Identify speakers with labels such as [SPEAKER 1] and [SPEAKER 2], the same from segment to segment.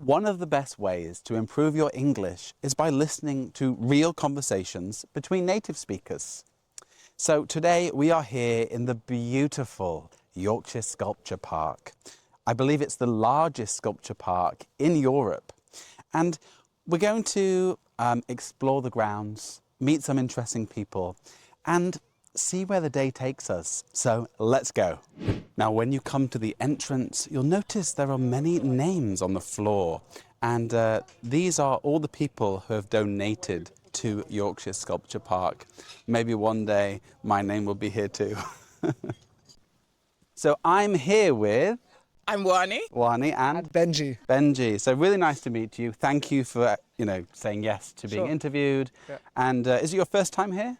[SPEAKER 1] One of the best ways to improve your English is by listening to real conversations between native speakers. So today we are here in the beautiful Yorkshire Sculpture Park. I believe it's the largest sculpture park in Europe. And we're going to explore the grounds, meet some interesting people, and see where the day takes us. So let's go. Now, when you come to the entrance, you'll notice there are many names on the floor. And these are all the people who have donated to Yorkshire Sculpture Park. Maybe one day my name will be here too. So I'm here with...
[SPEAKER 2] I'm Wani.
[SPEAKER 1] Wani and
[SPEAKER 3] Benji.
[SPEAKER 1] Benji. So really nice to meet you. Thank you for, saying yes to being interviewed.
[SPEAKER 3] Yeah.
[SPEAKER 1] And is it your first time here?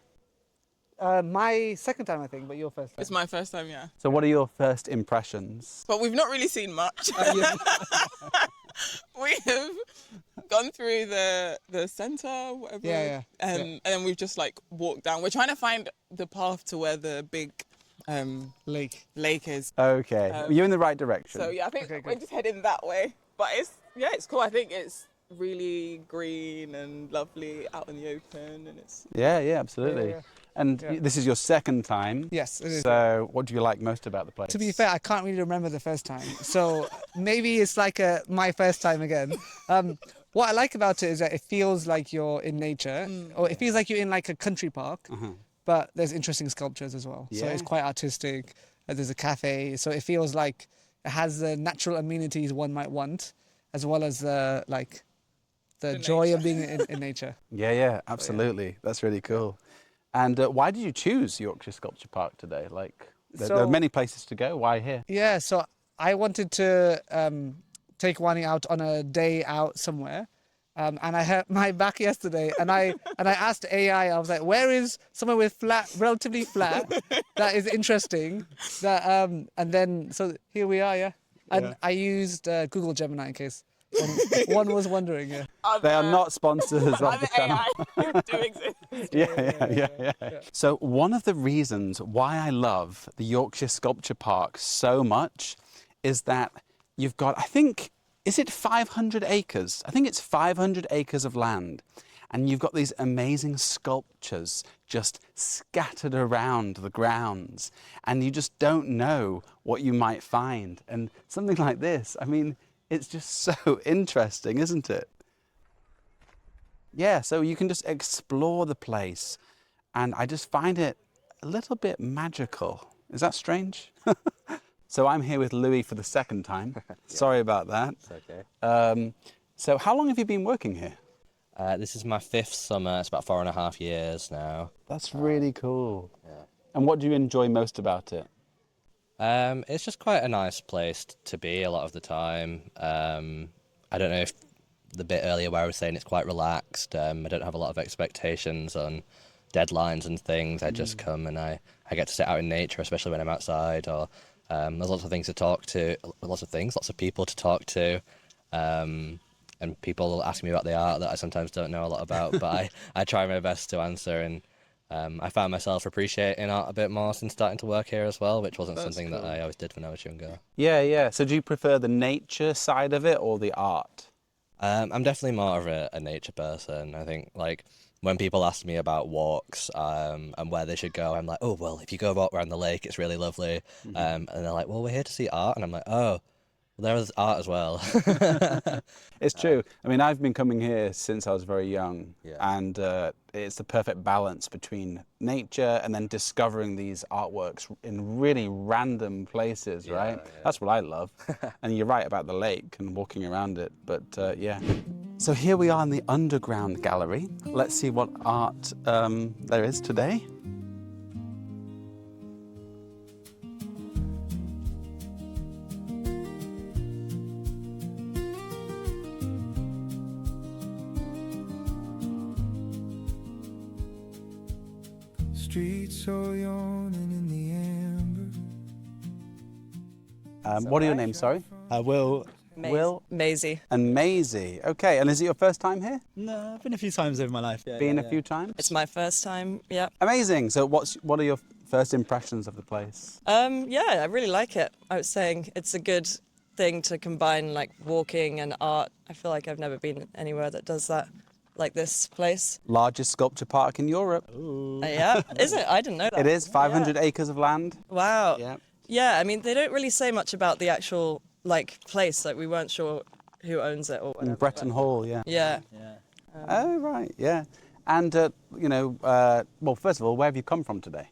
[SPEAKER 3] My second time, I think, but your first time.
[SPEAKER 2] It's my first time, yeah.
[SPEAKER 1] So what are your first impressions?
[SPEAKER 2] But we've not really seen much. We have gone through the centre, whatever.
[SPEAKER 3] Yeah.
[SPEAKER 2] And then we've just walked down. We're trying to find the path to where the big lake is.
[SPEAKER 1] Okay, you're in the right direction.
[SPEAKER 2] So yeah, I think we're just heading that way. But it's cool. I think it's really green and lovely out in the open, and it's...
[SPEAKER 1] Yeah, absolutely.
[SPEAKER 3] Yeah.
[SPEAKER 1] And this is your second time.
[SPEAKER 3] Yes, it is.
[SPEAKER 1] So what do you like most about the place?
[SPEAKER 3] To be fair, I can't really remember the first time. So maybe it's like my first time again. What I like about it is that it feels like you're in nature, or it feels like you're in like a country park, but there's interesting sculptures as well. Yeah. So it's quite artistic. There's a cafe. So it feels like it has the natural amenities one might want, as well as the joy of being in nature.
[SPEAKER 1] Yeah, absolutely. So, that's really cool. And why did you choose Yorkshire Sculpture Park today? There are many places to go. Why here?
[SPEAKER 3] Yeah, so I wanted to take Wani out on a day out somewhere. And I hurt my back yesterday, and I asked AI, I was like, where is somewhere with relatively flat, that is interesting? And then, so here we are, yeah. And I used Google Gemini in case one was wondering. Yeah.
[SPEAKER 1] They are not sponsors of the channel.
[SPEAKER 2] AI do exist.
[SPEAKER 1] Yeah. So one of the reasons why I love the Yorkshire Sculpture Park so much is that you've got, I think, is it 500 acres? I think it's 500 acres of land. And you've got these amazing sculptures just scattered around the grounds. And you just don't know what you might find. And something like this, I mean, it's just so interesting, isn't it? Yeah, so you can just explore the place. And I just find it a little bit magical. Is that strange? So I'm here with Louis for the second time. Sorry about that.
[SPEAKER 4] It's okay.
[SPEAKER 1] So how long have you been working here?
[SPEAKER 4] This is my 5th summer. It's about 4.5 years now.
[SPEAKER 1] That's really cool.
[SPEAKER 4] Yeah.
[SPEAKER 1] And what do you enjoy most about it?
[SPEAKER 4] It's just quite a nice place to be a lot of the time. I don't know if the bit earlier where I was saying it's quite relaxed. I don't have a lot of expectations on deadlines and things. I just come and I get to sit out in nature, especially when I'm outside. Or there's lots of things to talk to, lots of people to talk to. And people ask me about the art that I sometimes don't know a lot about, but I try my best to answer. And I found myself appreciating art a bit more since starting to work here as well, which wasn't something that I always did when I was younger.
[SPEAKER 1] Yeah. So do you prefer the nature side of it or the art?
[SPEAKER 4] I'm definitely more of a nature person. I think when people ask me about walks and where they should go, I'm like, oh, well, if you go walk around the lake, it's really lovely. And they're like, well, we're here to see art. And I'm like, oh, well, there's art as well.
[SPEAKER 1] It's true. I mean, I've been coming here since I was very young.
[SPEAKER 4] Yeah.
[SPEAKER 1] And it's the perfect balance between nature and then discovering these artworks in really random places, right?
[SPEAKER 4] Yeah.
[SPEAKER 1] That's what I love. And you're right about the lake and walking around it. But yeah. So here we are in the underground gallery. Let's see what art there is today.
[SPEAKER 5] Streets so yawning in the amber.
[SPEAKER 1] What are your names, sorry?
[SPEAKER 6] Will.
[SPEAKER 2] Maisie.
[SPEAKER 1] And Maisie. Okay, and is it your first time here?
[SPEAKER 6] No, I've been a few times over my life.
[SPEAKER 1] Been a few times?
[SPEAKER 2] It's my first time, yeah.
[SPEAKER 1] Amazing. So what are your first impressions of the place?
[SPEAKER 2] Yeah, I really like it. I was saying it's a good
[SPEAKER 7] thing to combine like walking and art. I feel like I've never been anywhere that does that, like this place.
[SPEAKER 1] Largest sculpture park in Europe.
[SPEAKER 7] Yeah, is it? I didn't know that.
[SPEAKER 1] It is 500 acres of land.
[SPEAKER 7] Wow.
[SPEAKER 1] Yeah.
[SPEAKER 7] Yeah, I mean, they don't really say much about the actual like place. Like we weren't sure who owns it or whatever.
[SPEAKER 1] In Bretton
[SPEAKER 7] but-
[SPEAKER 1] Hall, yeah.
[SPEAKER 7] Yeah.
[SPEAKER 1] Oh, right, yeah. And, well, first of all, where have you come from today?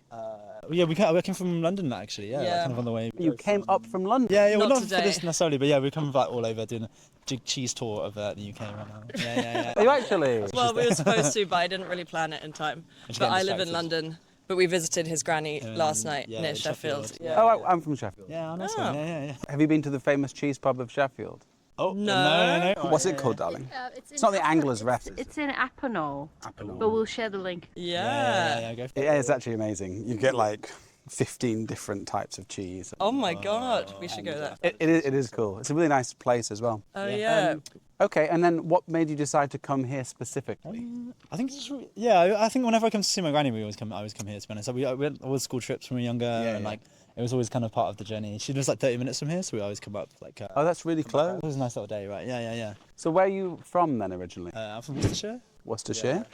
[SPEAKER 6] Yeah, we came from London actually. Yeah, like,
[SPEAKER 7] Yeah.
[SPEAKER 6] kind of on the way.
[SPEAKER 1] You came up from London?
[SPEAKER 6] Yeah, well,
[SPEAKER 7] Not
[SPEAKER 6] not for
[SPEAKER 7] today.
[SPEAKER 6] this necessarily, but yeah, we're coming back all over doing a cheese tour of the UK right now. Yeah.
[SPEAKER 1] Are you actually?
[SPEAKER 7] Well, we were supposed to, but I didn't really plan it in time.
[SPEAKER 6] Just
[SPEAKER 7] But
[SPEAKER 6] getting
[SPEAKER 7] I live in
[SPEAKER 6] distracted.
[SPEAKER 7] London. But we visited his granny last night
[SPEAKER 6] yeah,
[SPEAKER 7] near
[SPEAKER 6] in
[SPEAKER 7] Sheffield.
[SPEAKER 6] Sheffield.
[SPEAKER 7] Yeah.
[SPEAKER 1] Oh, I'm from Sheffield.
[SPEAKER 6] Yeah, nice
[SPEAKER 7] Oh.
[SPEAKER 6] one. Yeah.
[SPEAKER 1] Have you been to the famous cheese pub of Sheffield?
[SPEAKER 6] Oh,
[SPEAKER 7] No.
[SPEAKER 6] no.
[SPEAKER 1] What's it called, darling?
[SPEAKER 8] It's
[SPEAKER 1] not the Angler's Rest, is
[SPEAKER 8] It's in Apenol,
[SPEAKER 1] Apenol.
[SPEAKER 8] but we'll share the link.
[SPEAKER 7] Yeah.
[SPEAKER 6] Go for it.
[SPEAKER 1] Yeah, it's actually amazing. You get like 15 different types of cheese.
[SPEAKER 7] Oh my God, we should go there.
[SPEAKER 1] It is cool. It's a really nice place as well.
[SPEAKER 7] Oh yeah.
[SPEAKER 1] Okay, and then what made you decide to come here specifically?
[SPEAKER 6] I think it's just, yeah. I think whenever I come to see my granny, I always come here. To be honest, we went all school trips when we were younger, and
[SPEAKER 1] yeah.
[SPEAKER 6] like it was always kind of part of the journey. She lives like 30 minutes from here, so we always come up. Like,
[SPEAKER 1] Oh, that's really close.
[SPEAKER 6] it was a nice little day, right? Yeah.
[SPEAKER 1] So where are you from then originally?
[SPEAKER 6] I'm from Worcestershire.
[SPEAKER 1] Worcestershire?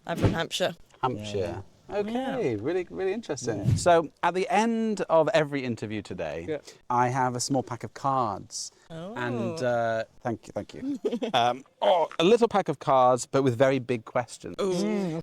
[SPEAKER 7] I'm from Hampshire.
[SPEAKER 1] Hampshire. Okay, really interesting. So at the end of every interview today, I have a small pack of cards.
[SPEAKER 7] Oh.
[SPEAKER 1] And thank you. A little pack of cards, but with very big questions.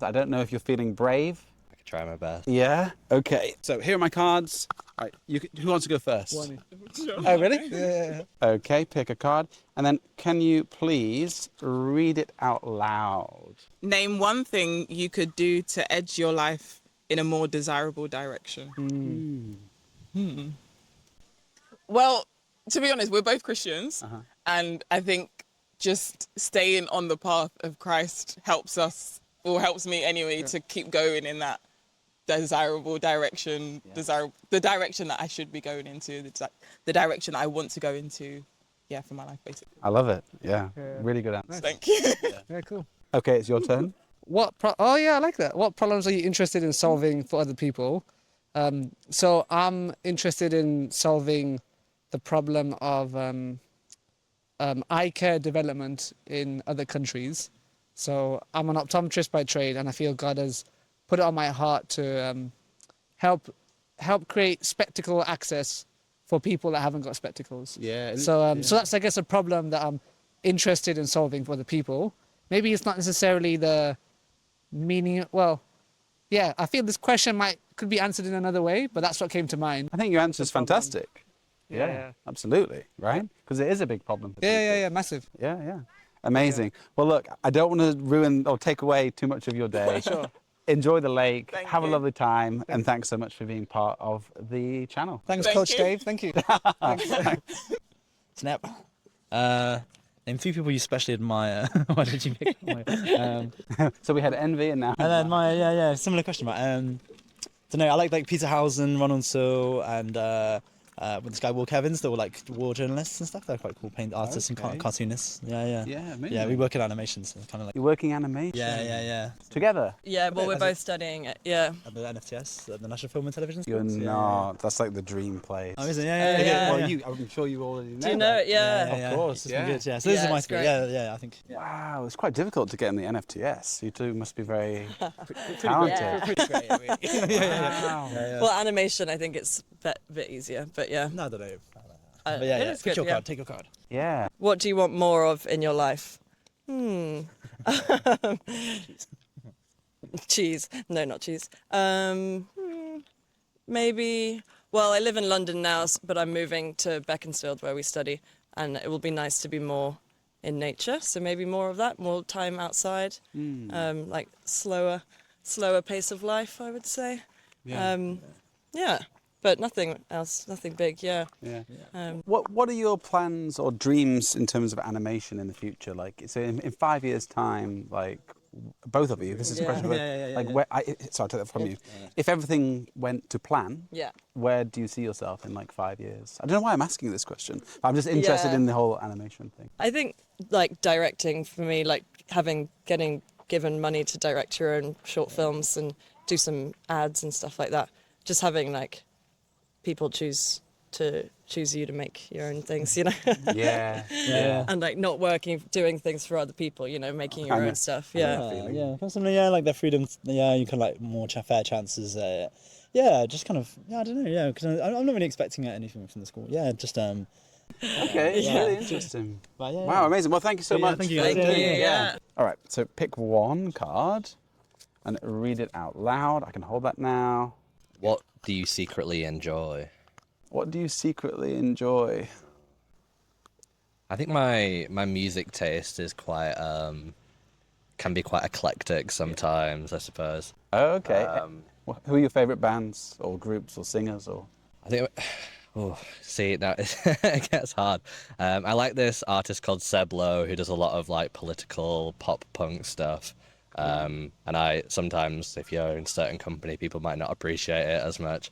[SPEAKER 1] I don't know if you're feeling brave.
[SPEAKER 4] I could try my best.
[SPEAKER 1] Yeah. Okay. So here are my cards. Right. Who wants to go first?
[SPEAKER 3] Oh, really? Yeah.
[SPEAKER 1] Okay. Pick a card, and then can you please read it out loud?
[SPEAKER 2] Name one thing you could do to edge your life in a more desirable direction. Well, to be honest, we're both Christians, and I think just staying on the path of Christ helps us, or helps me anyway, to keep going in that desirable direction, the direction that I should be going into, the direction that I want to go into, for my life, basically.
[SPEAKER 1] I love it. Yeah. Really good answer.
[SPEAKER 2] Thank you.
[SPEAKER 3] Very cool.
[SPEAKER 1] Okay, it's your turn.
[SPEAKER 3] Oh yeah, I like that. What problems are you interested in solving for other people? So I'm interested in solving the problem of eye care development in other countries. So I'm an optometrist by trade, and I feel God has put it on my heart to help create spectacle access for people that haven't got spectacles.
[SPEAKER 1] Yeah.
[SPEAKER 3] So that's, I guess, a problem that I'm interested in solving for the people. Maybe it's not necessarily the meaning. Well, yeah, I feel this question could be answered in another way, but that's what came to mind.
[SPEAKER 1] I think your answer is fantastic.
[SPEAKER 3] Yeah.
[SPEAKER 1] Absolutely. Right? Because it is a big problem. For people.
[SPEAKER 3] Yeah, massive.
[SPEAKER 1] Yeah. Amazing. Well, look, I don't want to ruin or take away too much of your day.
[SPEAKER 3] Sure.
[SPEAKER 1] Enjoy the lake,
[SPEAKER 2] Thank
[SPEAKER 1] have a
[SPEAKER 2] you.
[SPEAKER 1] lovely time, and thanks so much for being part of the channel.
[SPEAKER 3] Thanks,
[SPEAKER 2] Thank
[SPEAKER 3] Coach
[SPEAKER 2] you.
[SPEAKER 3] Dave. Thank you.
[SPEAKER 6] Snap. Name 3 people you especially admire. Why did you pick?
[SPEAKER 1] So we had envy and now.
[SPEAKER 6] And then my similar question, right? Don't know. I like Peter Howson, Ron Unso, and with this guy Will Kevins, they were like war journalists and stuff. They're quite cool paint artists
[SPEAKER 1] Okay.
[SPEAKER 6] and cartoonists. Yeah.
[SPEAKER 1] Yeah, amazing.
[SPEAKER 6] Yeah, we work in animation, so kind of like
[SPEAKER 1] You're working animation.
[SPEAKER 6] yeah.
[SPEAKER 1] Together.
[SPEAKER 7] Yeah, well, we're
[SPEAKER 6] As
[SPEAKER 7] both studying it. Yeah.
[SPEAKER 6] At the NFTS, the National Film and Television
[SPEAKER 1] You're
[SPEAKER 6] Schools.
[SPEAKER 1] not. That's like the dream place.
[SPEAKER 6] Oh, is it? Yeah.
[SPEAKER 7] yeah.
[SPEAKER 1] Well, I'm sure you already know.
[SPEAKER 7] Do you know
[SPEAKER 1] that.
[SPEAKER 7] it? Yeah.
[SPEAKER 6] Of course, it's been
[SPEAKER 1] Yeah.
[SPEAKER 6] good. Yeah, so this
[SPEAKER 7] Yeah,
[SPEAKER 6] is my
[SPEAKER 7] it's
[SPEAKER 6] school.
[SPEAKER 7] great.
[SPEAKER 6] Yeah, I think.
[SPEAKER 1] Wow, it's quite difficult to get in the NFTS. You two must be very talented.
[SPEAKER 6] Pretty great.
[SPEAKER 1] Wow.
[SPEAKER 7] Well, animation, I think it's a bit easier, but yeah.
[SPEAKER 6] No, I don't know. But
[SPEAKER 7] It
[SPEAKER 6] yeah,
[SPEAKER 7] is
[SPEAKER 6] pick
[SPEAKER 7] good,
[SPEAKER 6] your
[SPEAKER 7] yeah.
[SPEAKER 6] card. Take your card.
[SPEAKER 1] Yeah.
[SPEAKER 7] What do you want more of in your life? Cheese. No, not cheese. Maybe. Well, I live in London now, but I'm moving to Beaconsfield where we study, and it will be nice to be more in nature. So maybe more of that, more time outside, like slower pace of life, I would say. Yeah. But nothing else, nothing big. Yeah.
[SPEAKER 1] Yeah. What are your plans or dreams in terms of animation in the future? Like, so in 5 years' time, like both of you, this is a question. Like, where? So I'll take that from you. If everything went to plan,
[SPEAKER 7] Yeah.
[SPEAKER 1] where do you see yourself in like 5 years? I don't know why I'm asking this question, but I'm just interested
[SPEAKER 7] Yeah.
[SPEAKER 1] in the whole animation thing.
[SPEAKER 7] I think like directing for me, like getting given money to direct your own short films and do some ads and stuff like that. Just having like people choose to choose you to make your own things, you know.
[SPEAKER 1] Yeah, yeah.
[SPEAKER 7] And like not working, doing things for other people, you know, making your
[SPEAKER 1] I know.
[SPEAKER 7] own stuff.
[SPEAKER 1] I know
[SPEAKER 7] Yeah.
[SPEAKER 1] that feeling.
[SPEAKER 6] Yeah, personally, yeah, like the freedom. Yeah, you can like more fair chances. Yeah, just kind of. Yeah, I don't know. Yeah, because I'm not really expecting anything from the school. Yeah, just
[SPEAKER 1] Okay, it's
[SPEAKER 6] Yeah.
[SPEAKER 1] really interesting.
[SPEAKER 6] But yeah,
[SPEAKER 1] Wow, amazing. Well, thank you so
[SPEAKER 6] Yeah,
[SPEAKER 1] much.
[SPEAKER 6] thank you
[SPEAKER 1] for
[SPEAKER 6] guys.
[SPEAKER 1] doing
[SPEAKER 6] Yeah,
[SPEAKER 1] it.
[SPEAKER 2] yeah.
[SPEAKER 1] All right, so pick one card and read it out loud. I can hold that now.
[SPEAKER 4] What do you secretly enjoy?
[SPEAKER 1] What do you secretly enjoy?
[SPEAKER 4] I think my music taste is quite can be quite eclectic sometimes, I suppose.
[SPEAKER 1] Okay. Who are your favourite bands or groups or singers or?
[SPEAKER 4] I think. Oh, see, now it gets hard. I like this artist called Seb Lowe who does a lot of like political pop punk stuff. And I sometimes, if you're in a certain company, people might not appreciate it as much.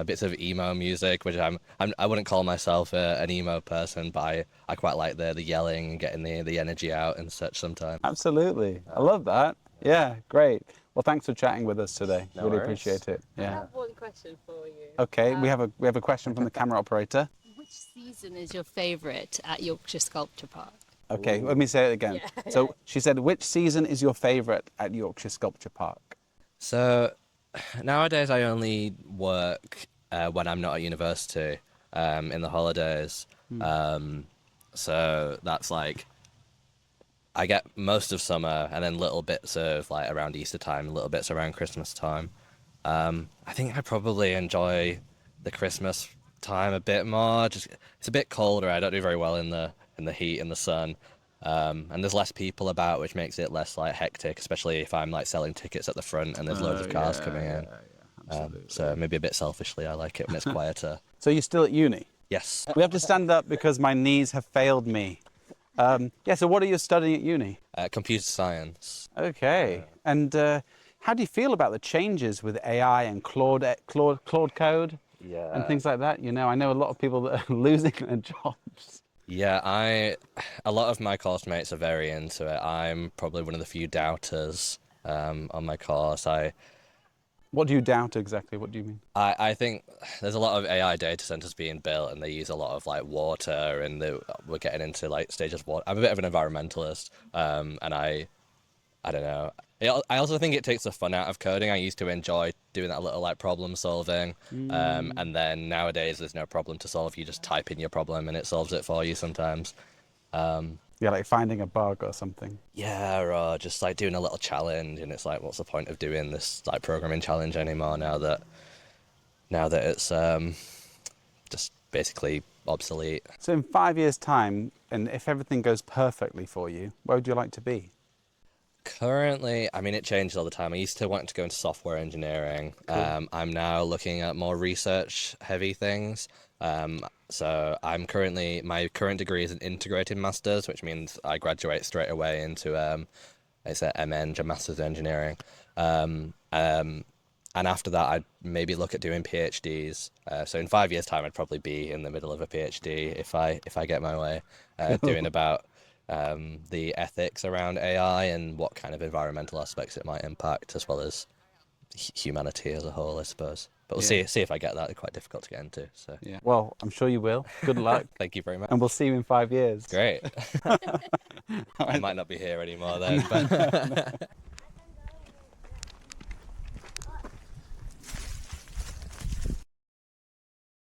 [SPEAKER 4] Bits of emo music, which I wouldn't call myself an emo person, but I quite like the yelling and getting the energy out and such sometimes.
[SPEAKER 1] Absolutely. I love that. Yeah, great. Well, thanks for chatting with us today.
[SPEAKER 4] No
[SPEAKER 1] really
[SPEAKER 4] worries.
[SPEAKER 1] appreciate it.
[SPEAKER 8] I
[SPEAKER 1] Yeah.
[SPEAKER 8] have one question for you.
[SPEAKER 1] Okay, we have a question from the camera operator.
[SPEAKER 8] Which season is your favourite at Yorkshire Sculpture Park?
[SPEAKER 1] Okay, let me say it again. So she said, which season is your favourite at Yorkshire Sculpture Park?
[SPEAKER 4] So nowadays I only work when I'm not at university in the holidays. So that's like I get most of summer and then little bits of like around Easter time, little bits around Christmas time. I think I probably enjoy the Christmas time a bit more. Just it's a bit colder. I don't do very well in the heat and the sun. And there's less people about, which makes it less like hectic, especially if I'm like selling tickets at the front and there's loads of cars coming in. So maybe a bit selfishly, I like it when it's quieter.
[SPEAKER 1] So you're still at uni?
[SPEAKER 4] Yes.
[SPEAKER 1] We have to stand up because my knees have failed me. Yeah, so what are you studying at uni?
[SPEAKER 4] Computer science.
[SPEAKER 1] Okay. And how do you feel about the changes with AI and Claude code
[SPEAKER 4] Yeah.
[SPEAKER 1] and things like that? You know, I know a lot of people that are losing their jobs.
[SPEAKER 4] Yeah, a lot of my course mates are very into it. I'm probably one of the few doubters on my course.
[SPEAKER 1] What do you doubt exactly? What do you mean?
[SPEAKER 4] I think there's a lot of AI data centers being built, and they use a lot of like water, and we're getting into like stages of water. I'm a bit of an environmentalist, and I don't know. I also think it takes the fun out of coding. I used to enjoy doing that little like problem solving, and then nowadays there's no problem to solve. You just type in your problem and it solves it for you sometimes.
[SPEAKER 1] Yeah, like finding a bug or something.
[SPEAKER 4] Yeah, or just like doing a little challenge, and it's like, what's the point of doing this like programming challenge anymore now that it's just basically obsolete.
[SPEAKER 1] So in 5 years' time, and if everything goes perfectly for you, where would you like to be?
[SPEAKER 4] Currently, I mean, it changes all the time. I used to want to go into software engineering. I'm now looking at more research-heavy things. So my current degree is an integrated master's, which means I graduate straight away into it's a MEng, a master's in engineering. And after that, I'd maybe look at doing PhDs. So in 5 years' time, I'd probably be in the middle of a PhD if I get my way, doing about the ethics around AI and what kind of environmental aspects it might impact, as well as humanity as a whole, I suppose. But we'll see if I get that. They're quite difficult to get into. So
[SPEAKER 1] Yeah. Well, I'm sure you will. Good luck.
[SPEAKER 4] thank you very much.
[SPEAKER 1] And we'll see you in 5 years.
[SPEAKER 4] Great. I might not be here anymore then. But